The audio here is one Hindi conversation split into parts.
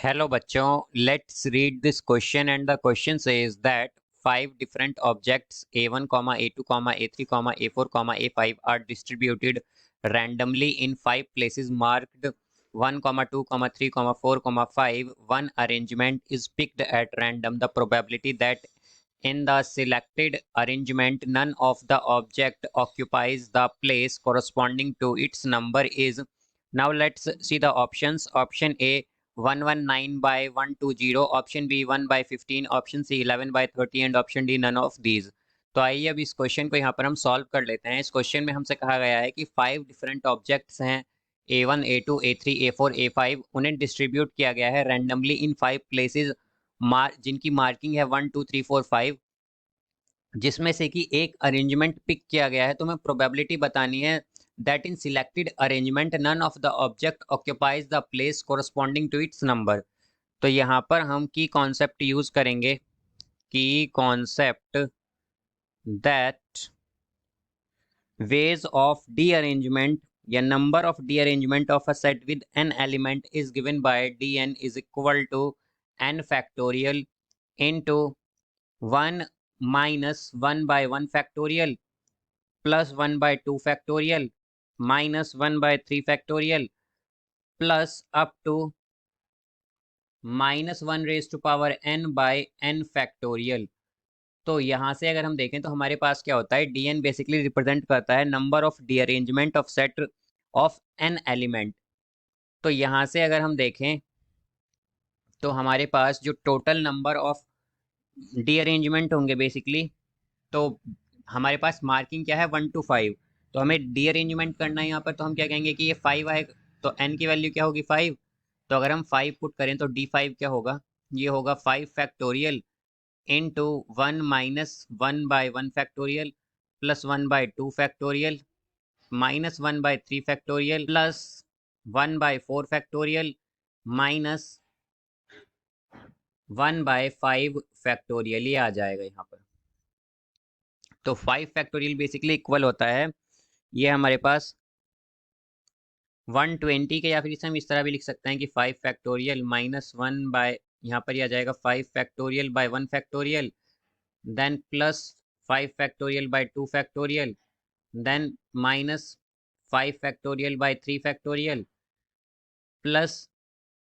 Hello bachcho, let's read this question, and the question says that five different objects a1, a2, a3, a4, a5 are distributed randomly in five places marked 1, 2, 3, 4, 5. One arrangement is picked at random. The probability that in the selected arrangement none of the object occupies the place corresponding to its number is. Now let's see the options. Option A 119 by 120, option B 1 by 15, option C 11 by 30 and option D none of these. तो आइए अब इस क्वेश्चन को यहाँ पर हम सॉल्व कर लेते हैं। इस क्वेश्चन में हमसे कहा गया है कि फाइव डिफरेंट ऑब्जेक्ट्स हैं A1, A2, A3, A4, A5, उन्हें डिस्ट्रीब्यूट किया गया है रैंडमली इन फाइव प्लेसेस जिनकी मार्किंग है 1 2 3 4 5, जिसमें से कि एक अरेंजमेंट पिक किया गया है। तो हमें प्रोबेबिलिटी बतानी है that in selected arrangement none of the object occupies the place corresponding to its number. तो यहाँ पर हम की कॉन्सेप्ट यूज करेंगे, की concept that ways of dearrangement या number of dearrangement of a set with n element is given by dn is equal to n factorial into 1 minus 1 by 1 factorial plus 1 by 2 factorial minus 1 by 3 factorial plus up to minus 1 raised to power n by n factorial। तो यहाँ से अगर हम देखें तो हमारे पास क्या होता है, dn बेसिकली रिप्रेजेंट करता है number of derangement of set of n element. तो यहाँ से अगर हम देखें तो हमारे पास जो टोटल नंबर ऑफ डीअरेंजमेंट होंगे बेसिकली, तो हमारे पास मार्किंग क्या है 1 to 5। तो हमें डीअरेंजमेंट करना है यहाँ पर, तो हम क्या कहेंगे कि ये 5 आएगा, तो n की वैल्यू क्या होगी 5। तो अगर हम 5 पुट करें तो d5 क्या होगा, ये होगा 5 factorial into 1 minus 1 by 1 factorial plus 1 by 2 factorial minus 1 by 3 factorial plus 1 by 4 factorial minus 1 by 5 factorial, ये आ जाएगा यहाँ पर। तो 5 फैक्टोरियल बेसिकली इक्वल होता है, ये हमारे पास 120 के, या फिर इसे हम इस तरह भी लिख सकते हैं कि 5 फैक्टोरियल माइनस 1 बाय, यहाँ पर ये आ जाएगा 5 factorial by 1 factorial, then plus 5 factorial by 2 factorial, then minus 5 factorial by 3 factorial plus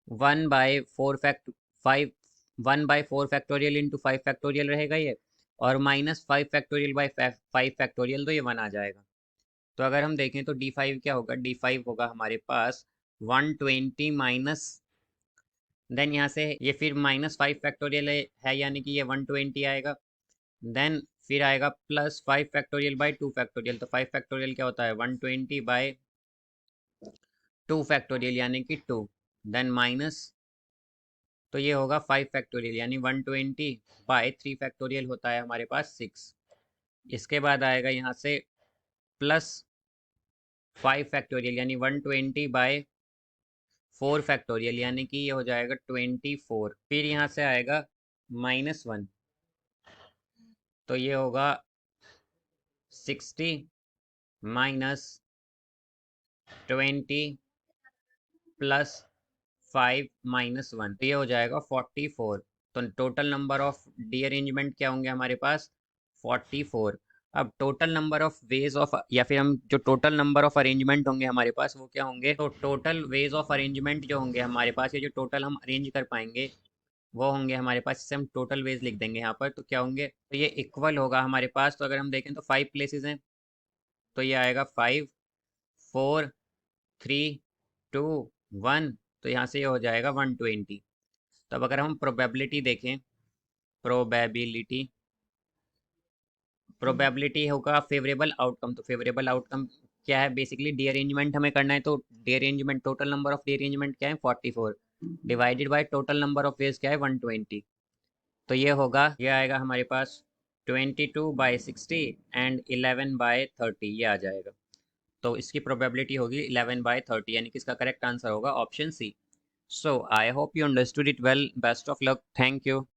1 by 4 fact 5 1 by 4 factorial into 5 factorial रहेगा ये, और माइनस 5 फैक्टोरियल बाई 5 फैक्टोरियल, तो ये 1 आ जाएगा। तो अगर हम देखें तो d5 क्या होगा, d5 होगा हमारे पास 120 माइनस, देन यहाँ से ये फिर माइनस 5 फैक्टोरियल है यानी कि ये 120 आएगा, देन फिर आएगा प्लस 5 फैक्टोरियल बाई 2 फैक्टोरियल। तो 5 फैक्टोरियल क्या होता है 120 बाई 2 फैक्टोरियल यानी कि 2, देन माइनस, तो ये होगा 5 फैक्टोरियल यानी 120 बाई 3 फैक्टोरियल होता है हमारे पास 6। इसके बाद आएगा यहाँ से प्लस 5 फैक्टोरियल यानी 120 बाई 4 फैक्टोरियल यानी कि ये हो जाएगा 24। फिर यहाँ से आएगा माइनस 1, तो ये होगा 60 माइनस 20 प्लस 5 माइनस 1, तो ये हो जाएगा 44। तो टोटल नंबर ऑफ डीअरेंजमेंट क्या होंगे हमारे पास 44। अब total number of ways of, या फिर हम जो टोटल नंबर ऑफ अरेंजमेंट होंगे हमारे पास वो क्या होंगे, तो टोटल वेज ऑफ अरेंजमेंट जो होंगे हमारे पास, ये जो टोटल हम अरेंज कर पाएंगे वो होंगे हमारे पास, इससे हम टोटल वेज लिख देंगे यहाँ पर। तो क्या होंगे, तो ये इक्वल होगा हमारे पास। तो अगर हम देखें तो 5 प्लेसेस हैं, तो ये आएगा 5 4 3 2 1, तो यहाँ से ये हो जाएगा 120। तब अगर हम प्रोबेबिलिटी देखें, प्रोबेबिलिटी प्रोबेबिलिटी होगा फेवरेबल आउटकम। तो फेवरेबल आउटकम क्या है, बेसिकली डीअरेंजमेंट हमें करना है, तो डीअरेंजमेंट टोटल नंबर ऑफ डीअरेंजमेंट क्या है 44 divided by total number of ways क्या है 120। तो ये होगा, ये आएगा हमारे पास 22/60 एंड 11/30, ये आ जाएगा। तो इसकी प्रोबेबिलिटी होगी 11/30 यानी कि इसका करेक्ट आंसर होगा option C. So I hope you understood it well, best of luck, thank you.